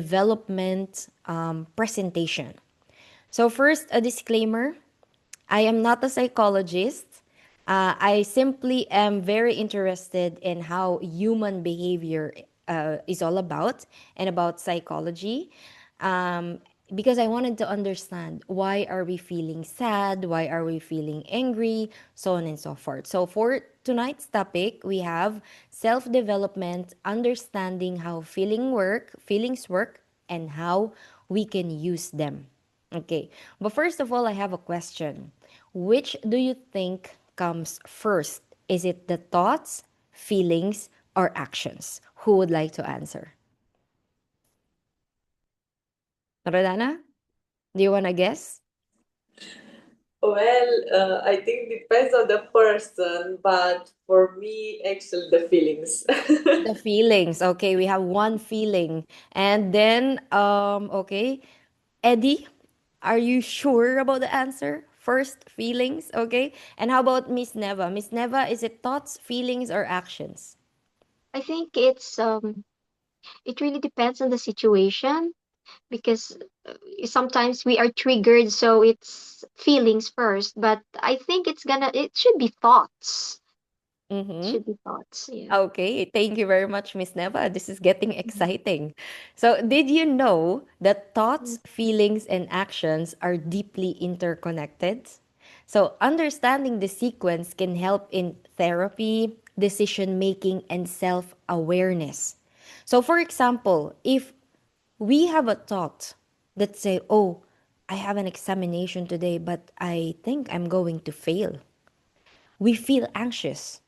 development presentation. So, first, a disclaimer: I am not a psychologist. I simply am very interested in how human behavior is all about and about psychology. Um, because I wanted to understand why are we feeling sad, why are we feeling angry, so on and so forth. So for tonight's topic, we have self-development, understanding how feelings work, and how we can use them. Okay, but first of all, I have a question. Which do you think comes first? Is it the thoughts, feelings, or actions? Who would like to answer? Rodana, do you want to guess? Well, I think depends on the person, but for me, actually, the feelings. The feelings. Okay, we have one feeling. And then, okay, Eddie, are you sure about the answer? First, feelings, okay? And how about Miss Neva? Miss Neva, is it thoughts, feelings, or actions? I think it really depends on the situation because sometimes we are triggered, so it's feelings first. But I think it should be thoughts. Mm-hmm. Should be thoughts. Yeah. Okay, thank you very much, Miss Neva. This is getting exciting. So, did you know that thoughts, feelings, and actions are deeply interconnected? So, understanding the sequence can help in therapy, decision making, and self awareness. So, for example, if we have a thought that say, "Oh, I have an examination today, but I think I'm going to fail," we feel anxious,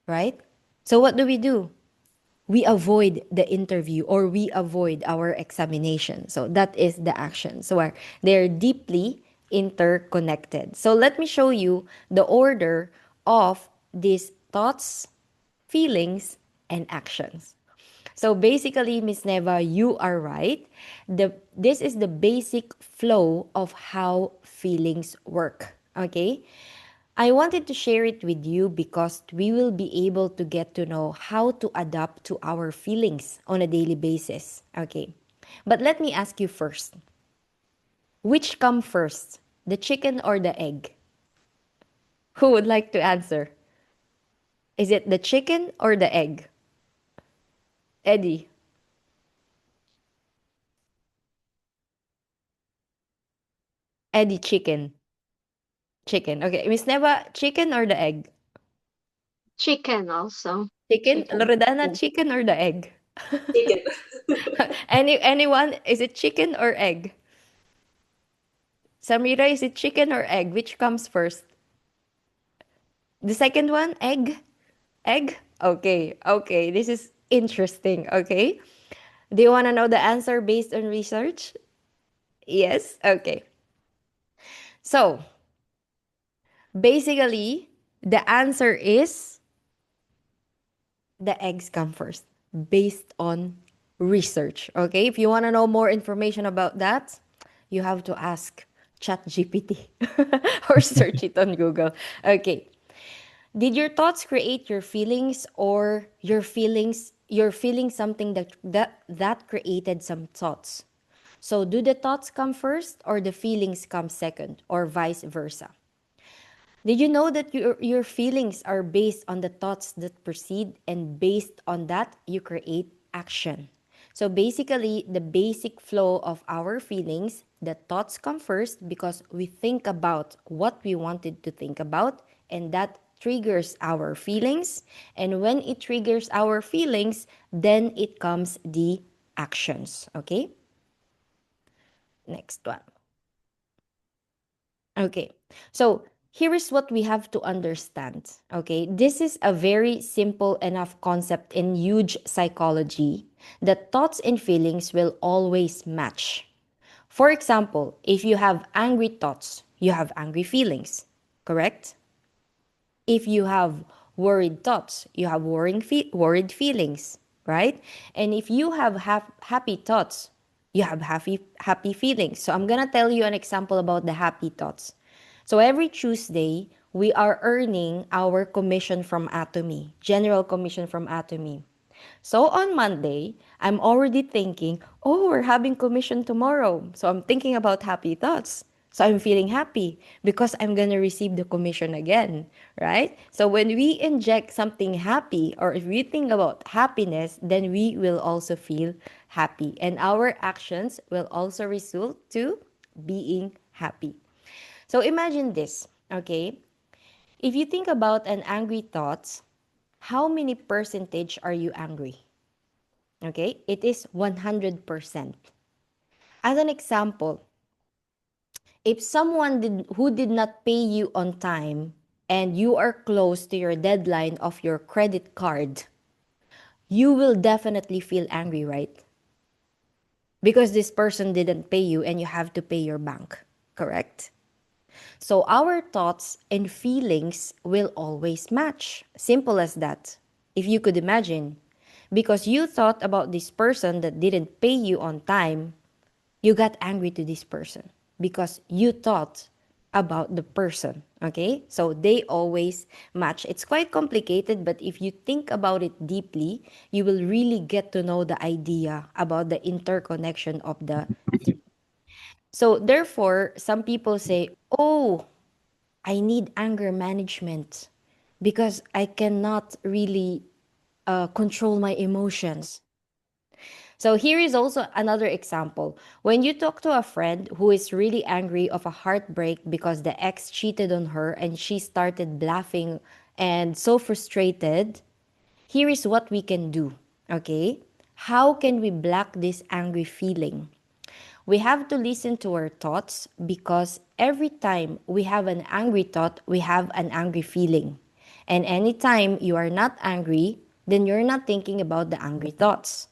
right? So, what do? We avoid the interview or we avoid our examination. So that is the action. So they're deeply interconnected. So let me show you the order of these thoughts, feelings, and actions. So basically, Miss Neva, you are right. This is the basic flow of how feelings work. Okay? I wanted to share it with you because we will be able to get to know how to adapt to our feelings on a daily basis. Okay. But let me ask you first, which come first, the chicken or the egg? Who would like to answer? Is it the chicken or the egg? Eddie. Eddie, chicken. Chicken. Okay. Miss Neva, chicken or the egg? Chicken also. Chicken. Chicken. Loredana, Yeah. chicken or the egg? Chicken. Anyone? Is it chicken or egg? Samira, is it chicken or egg? Which comes first? The second one, egg? Egg? Okay, okay. This is interesting, okay? Do you want to know the answer based on research? Yes? Okay. So, basically, the answer is the eggs come first based on research, okay? If you want to know more information about that, you have to ask ChatGPT or search it on Google. Okay. Did your thoughts create your feelings or you're feeling something that created some thoughts? So do the thoughts come first or the feelings come second or vice versa? Did you know that your feelings are based on the thoughts that proceed and based on that you create action? So basically the basic flow of our feelings, the thoughts come first because we think about what we wanted to think about and that triggers our feelings, and when it triggers our feelings, then it comes the actions, okay? Next one. Okay. So here is what we have to understand. Okay. This is a very simple enough concept in huge psychology that thoughts and feelings will always match. For example, if you have angry thoughts, you have angry feelings, correct? If you have worried thoughts, you have worried feelings, right? And if you have happy thoughts, you have happy feelings. So I'm gonna tell you an example about the happy thoughts. So every Tuesday, we are earning our commission from Atomy, general commission from Atomy. So on Monday, I'm already thinking, oh, we're having commission tomorrow. So I'm thinking about happy thoughts. So I'm feeling happy because I'm going to receive the commission again, right? So when we inject something happy, or if we think about happiness, then we will also feel happy. And our actions will also result to being happy. So imagine this, okay? If you think about an angry thoughts, how many percentage are you angry? Okay, it is 100%. As an example, if someone who did not pay you on time and you are close to your deadline of your credit card, you will definitely feel angry, right? Because this person didn't pay you and you have to pay your bank, correct? So our thoughts and feelings will always match. Simple as that. If you could imagine, because you thought about this person that didn't pay you on time, you got angry to this person because you thought about the person. Okay? So they always match. It's quite complicated, but if you think about it deeply, you will really get to know the idea about the interconnection of the three. So therefore, some people say, oh, I need anger management because I cannot really control my emotions. So here is also another example. When you talk to a friend who is really angry of a heartbreak because the ex cheated on her and she started laughing and so frustrated, here is what we can do. Okay? How can we block this angry feeling? We have to listen to our thoughts because every time we have an angry thought, we have an angry feeling. And anytime you are not angry, then you're not thinking about the angry thoughts.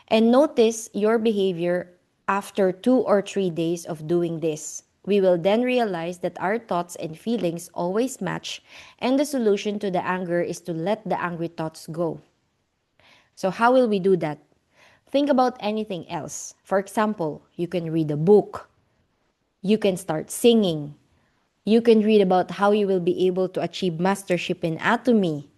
And notice your behavior after 2 or 3 days of doing this. We will then realize that our thoughts and feelings always match, and the solution to the anger is to let the angry thoughts go. So, how will we do that? Think about anything else. For example, you can read a book, you can start singing, you can read about how you will be able to achieve mastership in anatomy.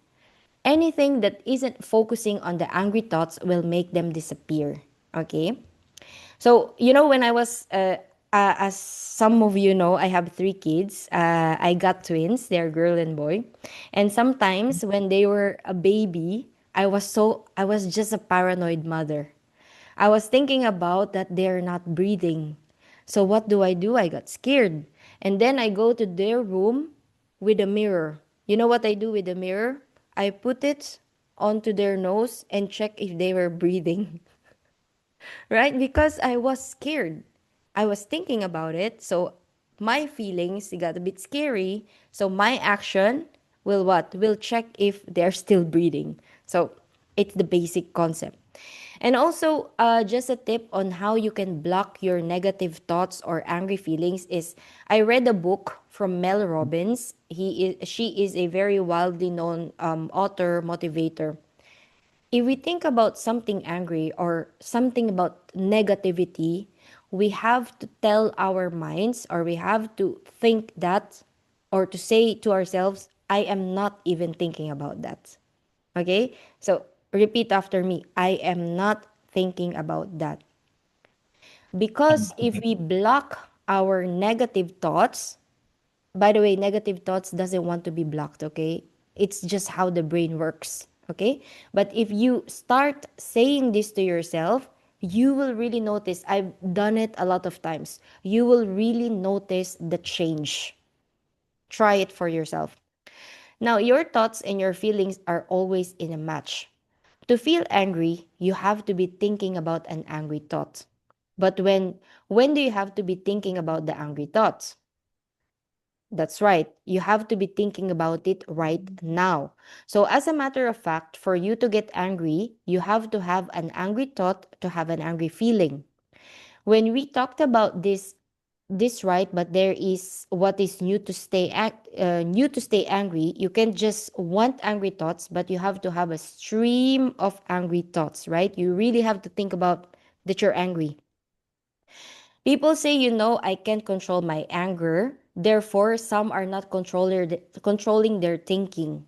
Anything that isn't focusing on the angry thoughts will make them disappear. Okay? So, when I was, as some of you know, I have 3 kids. I got twins, they're girl and boy. And sometimes when they were a baby, I was just a paranoid mother. I was thinking about that they're not breathing. So what do? I got scared. And then I go to their room with a mirror. You know what I do with the mirror? I put it onto their nose and check if they were breathing. Right? Because I was scared. I was thinking about it. So my feelings got a bit scary. So my action will what? Will check if they're still breathing. So it's the basic concept. And also, just a tip on how you can block your negative thoughts or angry feelings is I read a book from Mel Robbins. She is a very widely known author, motivator. If we think about something angry or something about negativity, we have to tell our minds or we have to think that or to say to ourselves, I am not even thinking about that. Okay? So repeat after me, I am not thinking about that. Because if we block our negative thoughts, by the way, negative thoughts doesn't want to be blocked, okay? It's just how the brain works, okay? But if you start saying this to yourself, you will really notice. I've done it a lot of times. You will really notice the change. Try it for yourself. Now, your thoughts and your feelings are always in a match. To feel angry, you have to be thinking about an angry thought. But when do you have to be thinking about the angry thoughts? That's right. You have to be thinking about it right now. So, as a matter of fact, for you to get angry, you have to have an angry thought to have an angry feeling. When we talked about this right, but there is what is new to stay angry. You can just want angry thoughts, but you have to have a stream of angry thoughts, right? You really have to think about that you're angry. People say, I can't control my anger. Therefore, some are not controlling their thinking.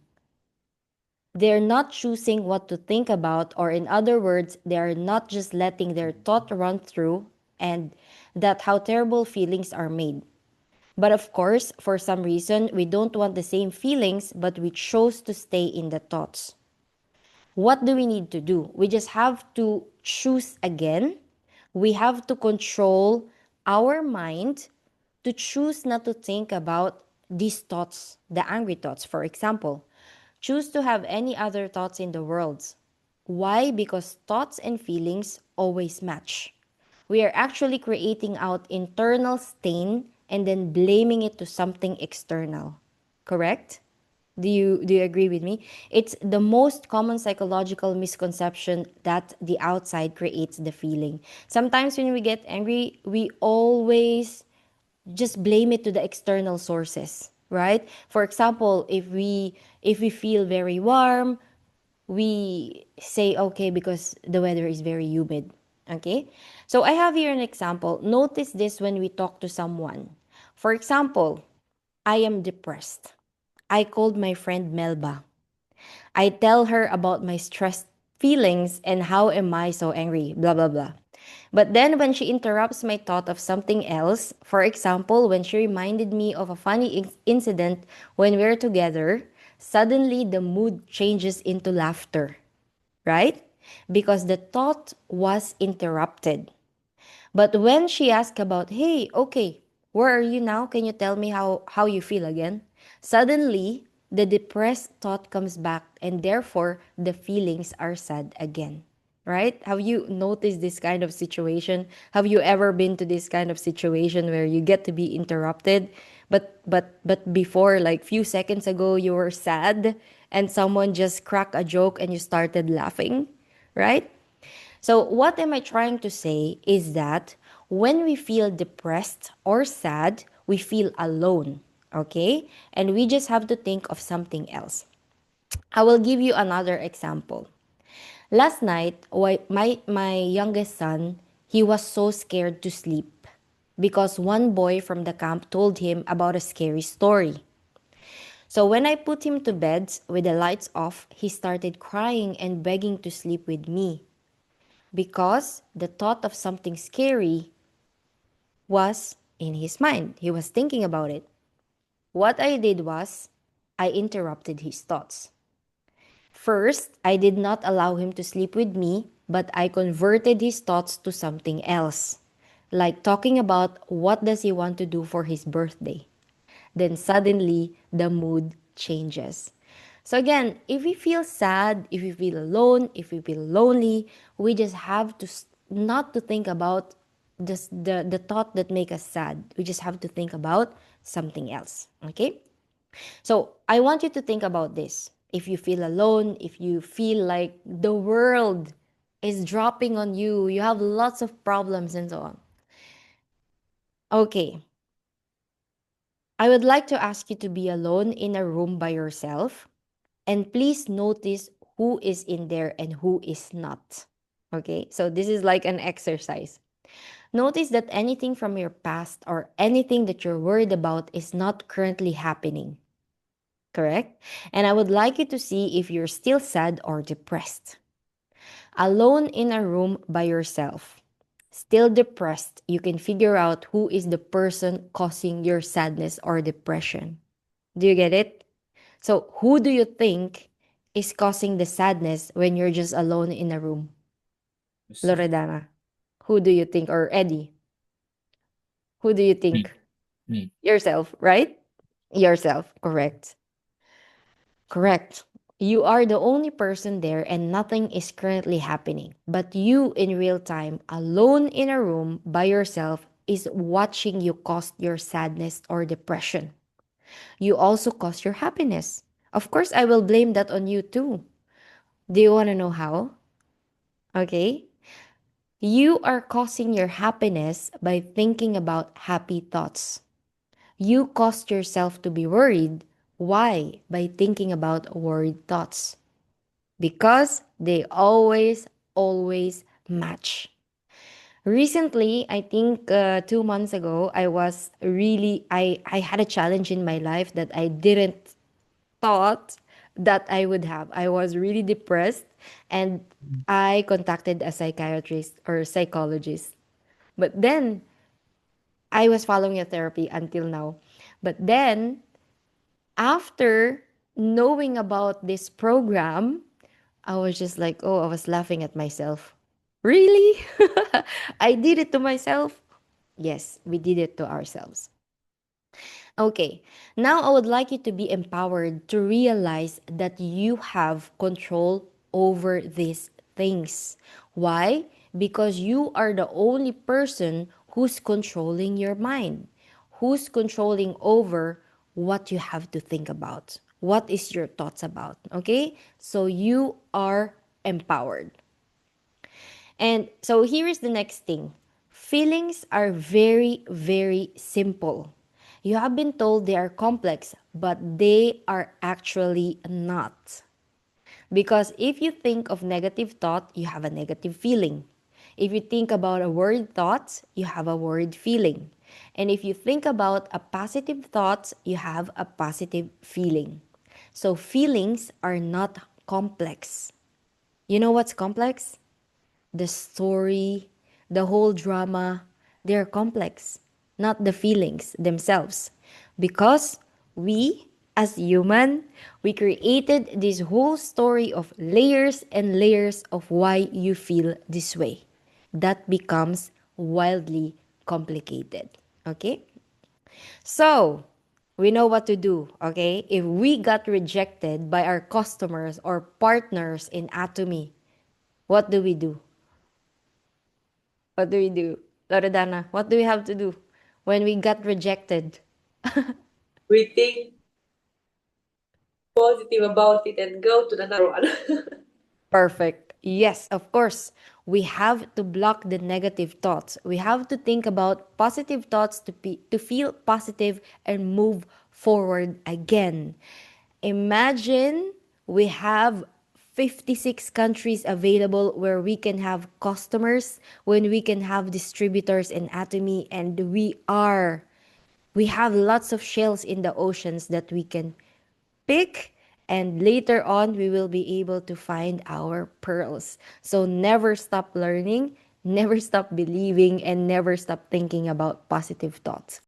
They're not choosing what to think about, or in other words, they are not just letting their thought run through, and that how terrible feelings are made. But of course, for some reason, we don't want the same feelings, but we chose to stay in the thoughts. What do we need to do? We just have to choose again. We have to control our mind to choose not to think about these thoughts, the angry thoughts, for example. Choose to have any other thoughts in the world. Why? Because thoughts and feelings always match. We are actually creating out internal stain and then blaming it to something external. Correct? Do you agree with me? It's the most common psychological misconception that the outside creates the feeling. Sometimes when we get angry, we always just blame it to the external sources, right? For example, if we feel very warm, we say okay because the weather is very humid. Okay? So I have here an example. Notice this when we talk to someone. For example, I am depressed. I called my friend Melba. I tell her about my stressed feelings and how am I so angry, blah blah blah. But then when she interrupts my thought of something else, for example, when she reminded me of a funny incident when we were together, suddenly the mood changes into laughter, right? Because the thought was interrupted. But when she asked about, hey, okay, where are you now? Can you tell me how you feel again? Suddenly, the depressed thought comes back and therefore the feelings are sad again. Right? Have you noticed this kind of situation? Have you ever been to this kind of situation where you get to be interrupted? But before, like few seconds ago, you were sad and someone just cracked a joke and you started laughing, right? So, what am I trying to say is that when we feel depressed or sad, we feel alone, okay? And we just have to think of something else. I will give you another example. Last night, my youngest son, he was so scared to sleep because one boy from the camp told him about a scary story. So when I put him to bed with the lights off, he started crying and begging to sleep with me because the thought of something scary was in his mind. He was thinking about it. What I did was, I interrupted his thoughts. First, I did not allow him to sleep with me, but I converted his thoughts to something else, like talking about what does he want to do for his birthday. Then suddenly the mood changes. So again, if we feel sad, if we feel alone, if we feel lonely, we just have to not to think about the thought that make us sad. We just have to think about something else. Okay? So I want you to think about this. If you feel alone, if you feel like the world is dropping on you, you have lots of problems and so on. Okay, I would like to ask you to be alone in a room by yourself and please notice who is in there and who is not. Okay, so this is like an exercise. Notice that anything from your past or anything that you're worried about is not currently happening, correct? And I would like you to see if you're still sad or depressed. Alone in a room by yourself, still depressed, you can figure out who is the person causing your sadness or depression. Do you get it? So, who do you think is causing the sadness when you're just alone in a room? Myself. Loredana. Who do you think? Or Eddie? Who do you Me. think? Me. Yourself, right? Yourself. Correct. Correct. You are the only person there and nothing is currently happening. But you in real time, alone in a room by yourself, is watching you cause your sadness or depression. You also cause your happiness. Of course, I will blame that on you too. Do you want to know how? Okay. You are causing your happiness by thinking about happy thoughts. You caused yourself to be worried. Why? By thinking about worried thoughts. Because they always match. Recently, I think 2 months ago, I had a challenge in my life that I didn't thought that I would have. I was really depressed, and I contacted a psychiatrist or psychologist. But then I was following a therapy until now. But then after knowing about this program, I was just like, oh, I was laughing at myself. Really? I did it to myself? Yes, we did it to ourselves. Okay, now I would like you to be empowered to realize that you have control over these things. Why? Because you are the only person who's controlling your mind, who's controlling over what you have to think about. What is your thoughts about? Okay, so you are empowered. And so here is the next thing. Feelings are very, very simple. You have been told they are complex, but they are actually not. Because if you think of negative thought, you have a negative feeling. If you think about a worried thought, you have a worried feeling. And if you think about a positive thought, you have a positive feeling. So feelings are not complex. You know what's complex? The story, the whole drama, they're complex, not the feelings themselves. Because we, as human, we created this whole story of layers and layers of why you feel this way. That becomes wildly complicated. Okay? So, we know what to do, okay? If we got rejected by our customers or partners in Atomy, what do we do? What do we do? Loredana, what do we have to do when we got rejected? We think positive about it and go to the another one. Perfect. Yes, of course. We have to block the negative thoughts. We have to think about positive thoughts to feel positive and move forward again. Imagine we have 56 countries available where we can have customers, when we can have distributors in Atomy, and we have lots of shells in the oceans that we can pick, and later on we will be able to find our pearls. So never stop learning, never stop believing, and never stop thinking about positive thoughts.